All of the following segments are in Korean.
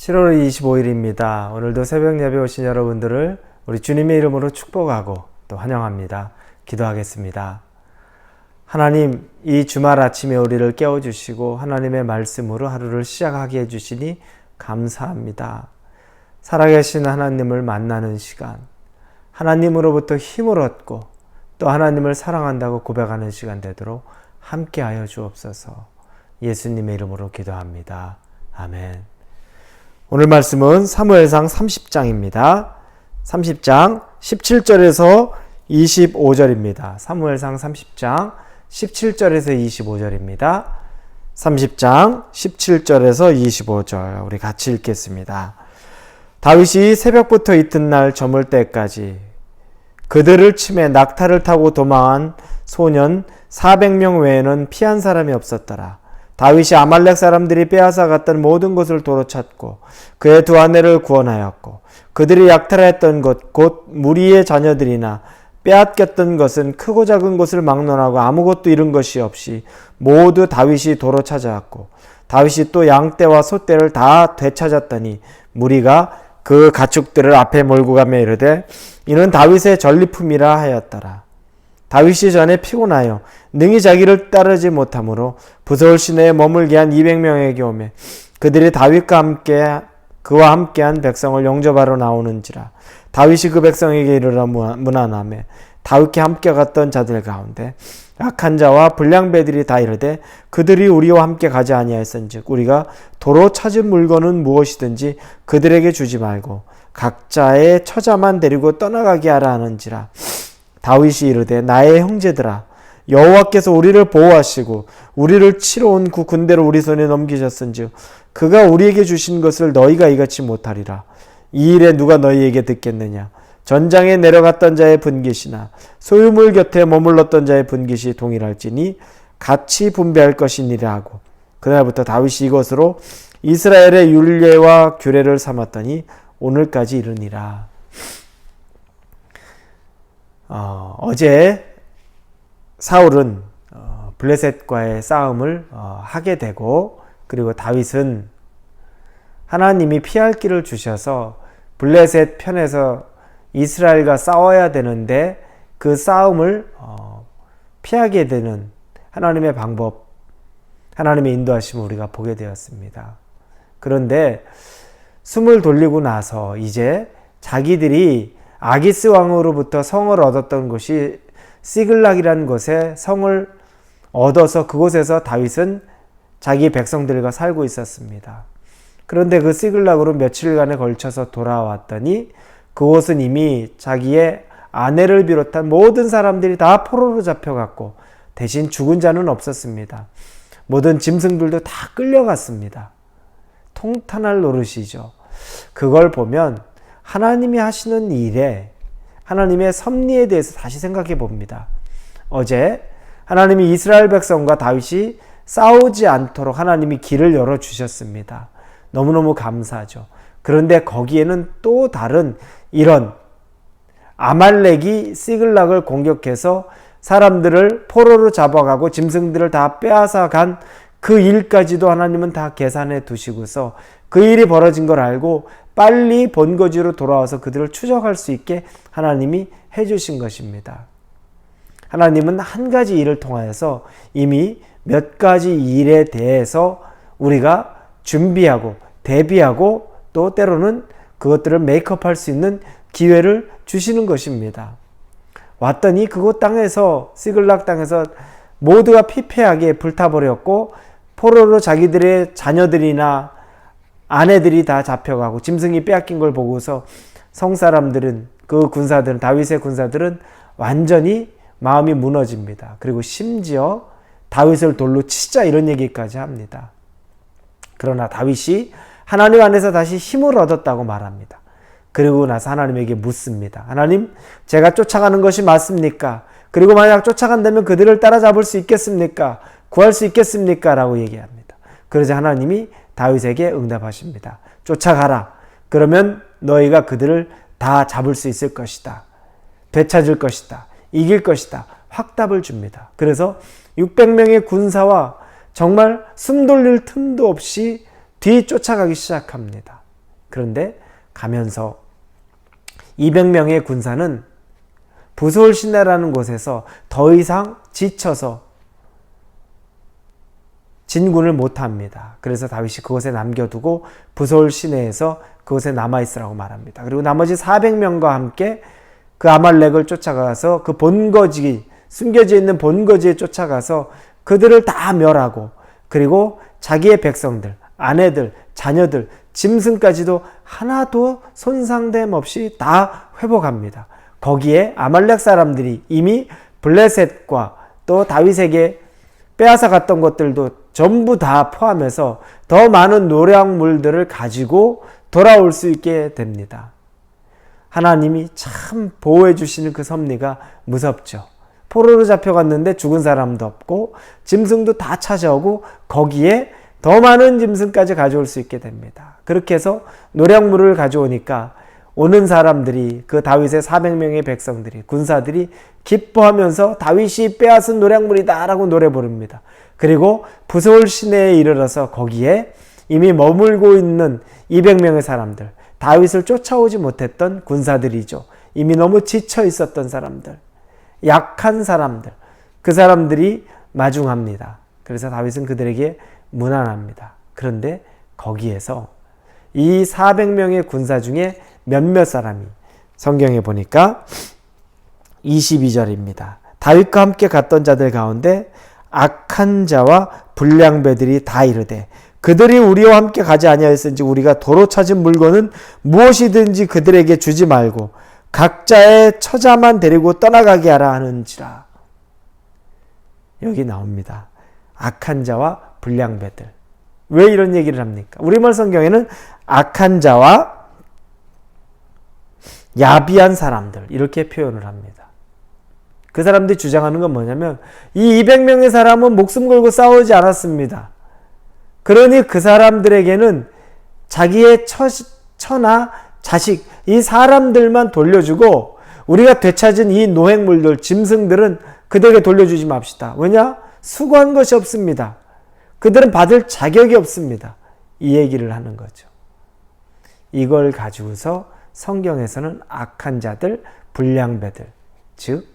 7월 25일입니다. 오늘도 새벽 예배 오신 여러분들을 우리 주님의 이름으로 축복하고 또 환영합니다. 기도하겠습니다. 하나님, 이 주말 아침에 우리를 깨워주시고 하나님의 말씀으로 하루를 시작하게 해주시니 감사합니다. 살아계신 하나님을 만나는 시간, 하나님으로부터 힘을 얻고 또 하나님을 사랑한다고 고백하는 시간 되도록 함께하여 주옵소서. 예수님의 이름으로 기도합니다. 아멘. 오늘 말씀은 사무엘상 30장입니다. 30장 17절에서 25절입니다. 사무엘상 30장 17절에서 25절입니다. 30장 17절에서 25절 우리 같이 읽겠습니다. 다윗이 새벽부터 이튿날 저물 때까지 그들을 치매 낙타를 타고 도망한 소년 400명 외에는 피한 사람이 없었더라. 다윗이 아말렉 사람들이 빼앗아 갔던 모든 것을 도로 찾고 그의 두 아내를 구원하였고 그들이 약탈했던 것 곧 무리의 자녀들이나 빼앗겼던 것은 크고 작은 것을 막론하고 아무것도 잃은 것이 없이 모두 다윗이 도로 찾아왔고 다윗이 또 양떼와 소떼를 다 되찾았더니 무리가 그 가축들을 앞에 몰고 가며 이르되 이는 다윗의 전리품이라 하였더라. 다윗이 전에 피곤하여 능히 자기를 따르지 못하므로 부서울 시내에 머물게 한 200명에게 오매 그들이 그와 함께한 백성을 영접하러 나오는지라. 다윗이 그 백성에게 이르러 문안하매 다윗과 함께 갔던 자들 가운데 악한 자와 불량배들이 다 이르되 그들이 우리와 함께 가지 아니하였은즉 우리가 도로 찾은 물건은 무엇이든지 그들에게 주지 말고 각자의 처자만 데리고 떠나가게 하라 하는지라. 다윗이 이르되 나의 형제들아, 여호와께서 우리를 보호하시고 우리를 치러 온 그 군대를 우리 손에 넘기셨은즉 그가 우리에게 주신 것을 너희가 이같이 못하리라. 이 일에 누가 너희에게 듣겠느냐? 전장에 내려갔던 자의 분깃이나 소유물 곁에 머물렀던 자의 분깃이 동일할지니 같이 분배할 것이니라 하고 그날부터 다윗이 이것으로 이스라엘의 율례와 규례를 삼았더니 오늘까지 이르니라. 어제 사울은 블레셋과의 싸움을 하게 되고 그리고 다윗은 하나님이 피할 길을 주셔서 블레셋 편에서 이스라엘과 싸워야 되는데 그 싸움을 피하게 되는 하나님의 방법, 하나님의 인도하심을 우리가 보게 되었습니다. 그런데 숨을 돌리고 나서 이제 자기들이 아기스 왕으로부터 성을 얻었던 곳이 시글락이라는 곳에 성을 얻어서 그곳에서 다윗은 자기 백성들과 살고 있었습니다. 그런데 그 시글락으로 며칠간에 걸쳐서 돌아왔더니 그곳은 이미 자기의 아내를 비롯한 모든 사람들이 다 포로로 잡혀갔고 대신 죽은 자는 없었습니다. 모든 짐승들도 다 끌려갔습니다. 통탄할 노릇이죠. 그걸 보면 하나님이 하시는 일에 하나님의 섭리에 대해서 다시 생각해 봅니다. 어제 하나님이 이스라엘 백성과 다윗이 싸우지 않도록 하나님이 길을 열어주셨습니다. 너무너무 감사하죠. 그런데 거기에는 또 다른 이런 아말렉이 시글락을 공격해서 사람들을 포로로 잡아가고 짐승들을 다 빼앗아 간 그 일까지도 하나님은 다 계산해 두시고서 그 일이 벌어진 걸 알고 빨리 본거지로 돌아와서 그들을 추적할 수 있게 하나님이 해주신 것입니다. 하나님은 한 가지 일을 통하여서 이미 몇 가지 일에 대해서 우리가 준비하고 대비하고 또 때로는 그것들을 메이크업할 수 있는 기회를 주시는 것입니다. 왔더니 그곳 땅에서 시글락 땅에서 모두가 피폐하게 불타버렸고 포로로 자기들의 자녀들이나 아내들이 다 잡혀가고 짐승이 빼앗긴 걸 보고서 성사람들은 그 군사들은 다윗의 군사들은 완전히 마음이 무너집니다. 그리고 심지어 다윗을 돌로 치자 이런 얘기까지 합니다. 그러나 다윗이 하나님 안에서 다시 힘을 얻었다고 말합니다. 그리고 나서 하나님에게 묻습니다. 하나님, 제가 쫓아가는 것이 맞습니까? 그리고 만약 쫓아간다면 그들을 따라잡을 수 있겠습니까? 구할 수 있겠습니까? 라고 얘기합니다. 그러자 하나님이 다윗에게 응답하십니다. 쫓아가라. 그러면 너희가 그들을 다 잡을 수 있을 것이다. 되찾을 것이다. 이길 것이다. 확답을 줍니다. 그래서 600명의 군사와 정말 숨 돌릴 틈도 없이 뒤쫓아가기 시작합니다. 그런데 가면서 200명의 군사는 부솔 시내라는 곳에서 더 이상 지쳐서 진군을 못합니다. 그래서 다윗이 그곳에 남겨두고 부솔 시내에서 그곳에 남아있으라고 말합니다. 그리고 나머지 400명과 함께 그 아말렉을 쫓아가서 그 본거지, 숨겨져 있는 본거지에 쫓아가서 그들을 다 멸하고, 그리고 자기의 백성들, 아내들, 자녀들, 짐승까지도 하나도 손상됨 없이 다 회복합니다. 거기에 아말렉 사람들이 이미 블레셋과 또 다윗에게 빼앗아 갔던 것들도 전부 다 포함해서 더 많은 노략물들을 가지고 돌아올 수 있게 됩니다. 하나님이 참 보호해 주시는 그 섭리가 무섭죠. 포로로 잡혀갔는데 죽은 사람도 없고 짐승도 다 찾아오고 거기에 더 많은 짐승까지 가져올 수 있게 됩니다. 그렇게 해서 노략물을 가져오니까 오는 사람들이, 그 다윗의 400명의 백성들이, 군사들이 기뻐하면서 다윗이 빼앗은 노략물이다 라고 노래 부릅니다. 그리고 부솔 시내에 이르러서 거기에 이미 머물고 있는 200명의 사람들, 다윗을 쫓아오지 못했던 군사들이죠. 이미 너무 지쳐 있었던 사람들, 약한 사람들, 그 사람들이 마중합니다. 그래서 다윗은 그들에게 문안합니다. 그런데 거기에서 이 400명의 군사 중에 몇몇 사람이, 성경에 보니까 22절입니다. 다윗과 함께 갔던 자들 가운데 악한 자와 불량배들이 다 이르되 그들이 우리와 함께 가지 아니하였은지 우리가 도로 찾은 물건은 무엇이든지 그들에게 주지 말고 각자의 처자만 데리고 떠나가게 하라 하는지라. 여기 나옵니다. 악한 자와 불량배들. 왜 이런 얘기를 합니까? 우리말 성경에는 악한 자와 야비한 사람들 이렇게 표현을 합니다. 그 사람들이 주장하는 건 뭐냐면 이 200명의 사람은 목숨 걸고 싸우지 않았습니다. 그러니 그 사람들에게는 자기의 처나 자식, 이 사람들만 돌려주고 우리가 되찾은 이 노획물들, 짐승들은 그들에게 돌려주지 맙시다. 왜냐? 수고한 것이 없습니다. 그들은 받을 자격이 없습니다. 이 얘기를 하는 거죠. 이걸 가지고서 성경에서는 악한 자들, 불량배들, 즉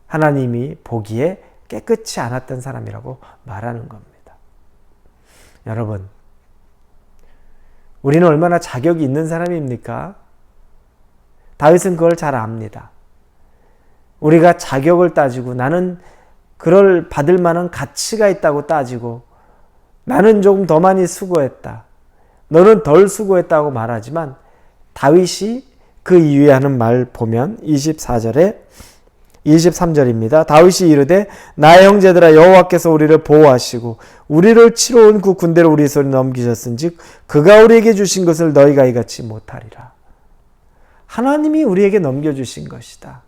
하나님이 보기에 깨끗이 않았던 사람이라고 말하는 겁니다. 여러분, 우리는 얼마나 자격이 있는 사람입니까? 다윗은 그걸 잘 압니다. 우리가 자격을 따지고 나는 그걸 받을 만한 가치가 있다고 따지고 나는 조금 더 많이 수고했다, 너는 덜 수고했다고 말하지만 다윗이 그 이유에 하는 말 보면 23절입니다. 다윗이 이르되 나의 형제들아 여호와께서 우리를 보호하시고 우리를 치러 온 그 군대를 우리 손에 넘기셨은즉 그가 우리에게 주신 것을 너희가 이같이 못하리라. 하나님이 우리에게 넘겨주신 것이다.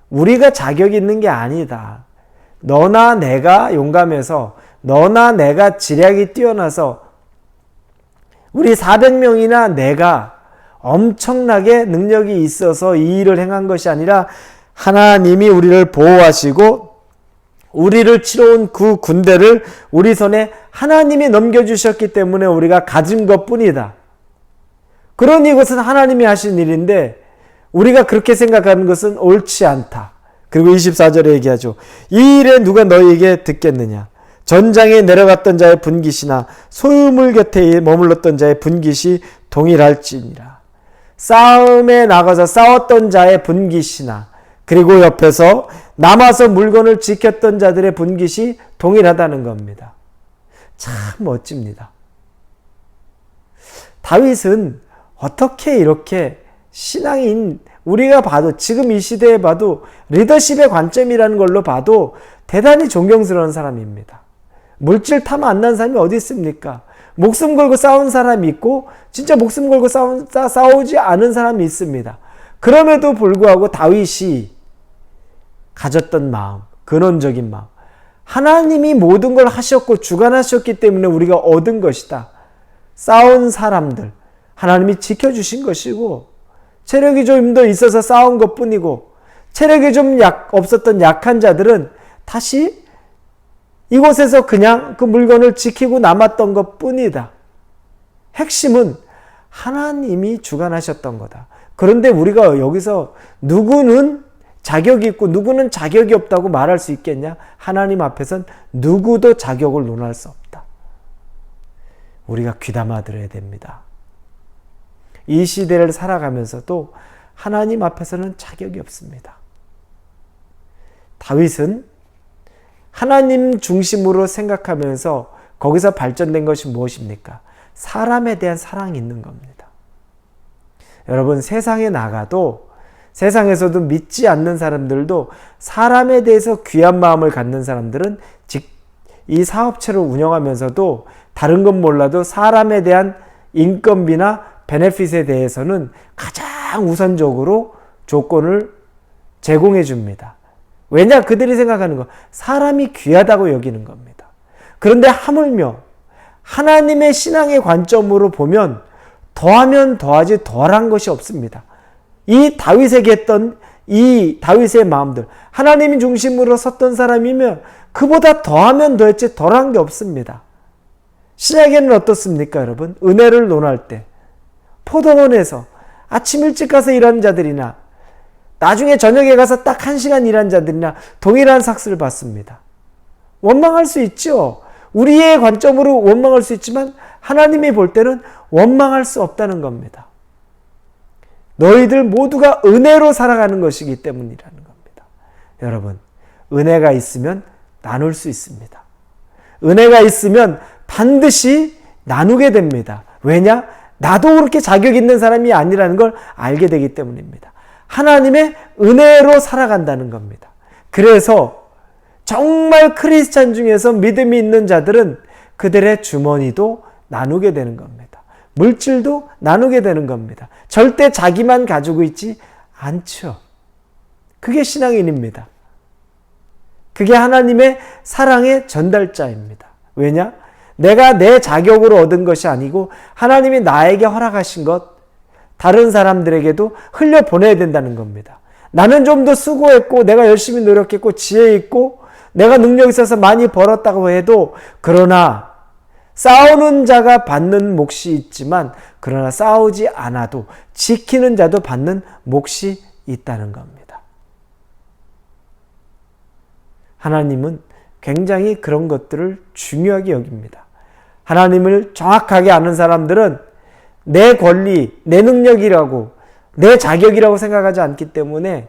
우리가 자격이 있는 게 아니다. 너나 내가 용감해서, 너나 내가 지략이 뛰어나서, 우리 400명이나 내가 엄청나게 능력이 있어서 이 일을 행한 것이 아니라 하나님이 우리를 보호하시고 우리를 치러 온 그 군대를 우리 손에 하나님이 넘겨주셨기 때문에 우리가 가진 것뿐이다. 그러니 이것은 하나님이 하신 일인데 우리가 그렇게 생각하는 것은 옳지 않다. 그리고 24절에 얘기하죠. 이 일에 누가 너희에게 듣겠느냐? 전장에 내려갔던 자의 분깃이나 소유물 곁에 머물렀던 자의 분깃이 동일할지니라. 싸움에 나가서 싸웠던 자의 분깃이나 그리고 옆에서 남아서 물건을 지켰던 자들의 분깃이 동일하다는 겁니다. 참 멋집니다. 다윗은 어떻게 이렇게 신앙인, 우리가 봐도 지금 이 시대에 봐도 리더십의 관점이라는 걸로 봐도 대단히 존경스러운 사람입니다. 물질 탐 안 난 사람이 어디 있습니까? 목숨 걸고 싸운 사람이 있고 진짜 목숨 걸고 싸우지 않은 사람이 있습니다. 그럼에도 불구하고 다윗이 가졌던 마음, 근원적인 마음, 하나님이 모든 걸 하셨고 주관하셨기 때문에 우리가 얻은 것이다. 싸운 사람들 하나님이 지켜주신 것이고 체력이 좀 더 있어서 싸운 것뿐이고 체력이 좀 없었던 약한 자들은 다시 이곳에서 그냥 그 물건을 지키고 남았던 것 뿐이다. 핵심은 하나님이 주관하셨던 거다. 그런데 우리가 여기서 누구는 자격이 있고 누구는 자격이 없다고 말할 수 있겠냐? 하나님 앞에선 누구도 자격을 논할 수 없다. 우리가 귀담아 들어야 됩니다. 이 시대를 살아가면서도 하나님 앞에서는 자격이 없습니다. 다윗은 하나님 중심으로 생각하면서 거기서 발전된 것이 무엇입니까? 사람에 대한 사랑이 있는 겁니다. 여러분, 세상에 나가도 세상에서도 믿지 않는 사람들도 사람에 대해서 귀한 마음을 갖는 사람들은 이 사업체를 운영하면서도 다른 건 몰라도 사람에 대한 인건비나 베네핏에 대해서는 가장 우선적으로 조건을 제공해 줍니다. 왜냐? 그들이 생각하는 거 사람이 귀하다고 여기는 겁니다. 그런데 하물며 하나님의 신앙의 관점으로 보면 더하면 더하지 덜한 것이 없습니다. 이 다윗에게 했던 이 다윗의 마음들, 하나님 중심으로 섰던 사람이면 그보다 더하면 더했지 덜한 게 없습니다. 신약에는 어떻습니까, 여러분? 은혜를 논할 때 포도원에서 아침 일찍 가서 일하는 자들이나 나중에 저녁에 가서 딱 1시간 일한 자들이나 동일한 삭스를 받습니다. 원망할 수 있죠. 우리의 관점으로 원망할 수 있지만 하나님이 볼 때는 원망할 수 없다는 겁니다. 너희들 모두가 은혜로 살아가는 것이기 때문이라는 겁니다. 여러분, 은혜가 있으면 나눌 수 있습니다. 은혜가 있으면 반드시 나누게 됩니다. 왜냐? 나도 그렇게 자격 있는 사람이 아니라는 걸 알게 되기 때문입니다. 하나님의 은혜로 살아간다는 겁니다. 그래서 정말 크리스찬 중에서 믿음이 있는 자들은 그들의 주머니도 나누게 되는 겁니다. 물질도 나누게 되는 겁니다. 절대 자기만 가지고 있지 않죠. 그게 신앙인입니다. 그게 하나님의 사랑의 전달자입니다. 왜냐? 내가 내 자격으로 얻은 것이 아니고 하나님이 나에게 허락하신 것, 다른 사람들에게도 흘려보내야 된다는 겁니다. 나는 좀 더 수고했고 내가 열심히 노력했고 지혜 있고 내가 능력이 있어서 많이 벌었다고 해도 그러나 싸우는 자가 받는 몫이 있지만 그러나 싸우지 않아도 지키는 자도 받는 몫이 있다는 겁니다. 하나님은 굉장히 그런 것들을 중요하게 여깁니다. 하나님을 정확하게 아는 사람들은 내 권리, 내 능력이라고, 내 자격이라고 생각하지 않기 때문에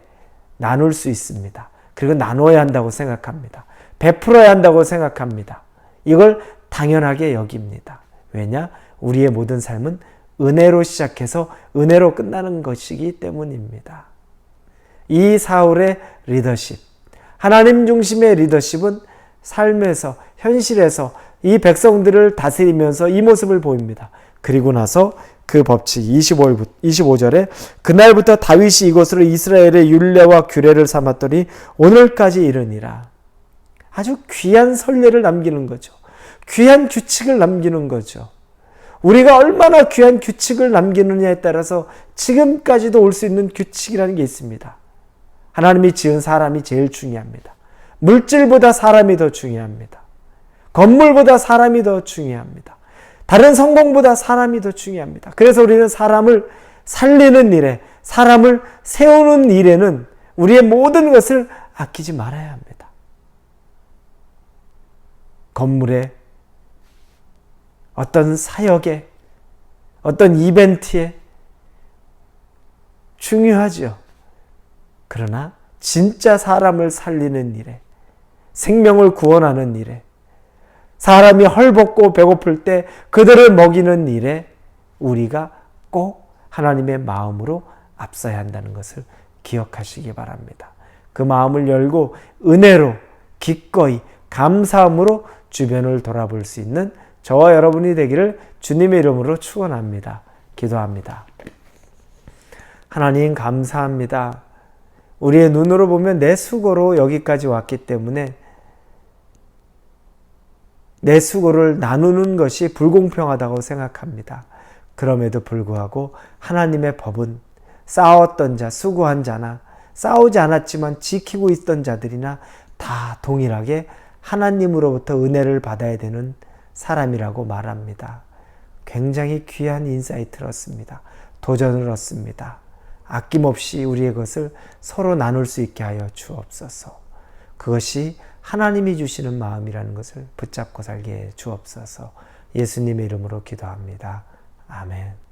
나눌 수 있습니다. 그리고 나눠야 한다고 생각합니다. 베풀어야 한다고 생각합니다. 이걸 당연하게 여깁니다. 왜냐? 우리의 모든 삶은 은혜로 시작해서 은혜로 끝나는 것이기 때문입니다. 이 사울의 리더십, 하나님 중심의 리더십은 삶에서, 현실에서 이 백성들을 다스리면서 이 모습을 보입니다. 그리고 나서 그 법칙 25절에 그날부터 다윗이 이것으로 이스라엘의 율례와 규례를 삼았더니 오늘까지 이르니라. 아주 귀한 선례를 남기는 거죠. 귀한 규칙을 남기는 거죠. 우리가 얼마나 귀한 규칙을 남기느냐에 따라서 지금까지도 올 수 있는 규칙이라는 게 있습니다. 하나님이 지은 사람이 제일 중요합니다. 물질보다 사람이 더 중요합니다. 건물보다 사람이 더 중요합니다. 다른 성공보다 사람이 더 중요합니다. 그래서 우리는 사람을 살리는 일에, 사람을 세우는 일에는 우리의 모든 것을 아끼지 말아야 합니다. 건물에, 어떤 사역에, 어떤 이벤트에 중요하죠. 그러나 진짜 사람을 살리는 일에, 생명을 구원하는 일에, 사람이 헐벗고 배고플 때 그들을 먹이는 일에 우리가 꼭 하나님의 마음으로 앞서야 한다는 것을 기억하시기 바랍니다. 그 마음을 열고 은혜로 기꺼이 감사함으로 주변을 돌아볼 수 있는 저와 여러분이 되기를 주님의 이름으로 축원합니다. 기도합니다. 하나님 감사합니다. 우리의 눈으로 보면 내 수고로 여기까지 왔기 때문에 내 수고를 나누는 것이 불공평하다고 생각합니다. 그럼에도 불구하고 하나님의 법은 싸웠던 자, 수고한 자나 싸우지 않았지만 지키고 있던 자들이나 다 동일하게 하나님으로부터 은혜를 받아야 되는 사람이라고 말합니다. 굉장히 귀한 인사이트를 얻습니다. 도전을 얻습니다. 아낌없이 우리의 것을 서로 나눌 수 있게 하여 주옵소서. 그것이 하나님이 주시는 마음이라는 것을 붙잡고 살게 해 주옵소서. 예수님의 이름으로 기도합니다. 아멘.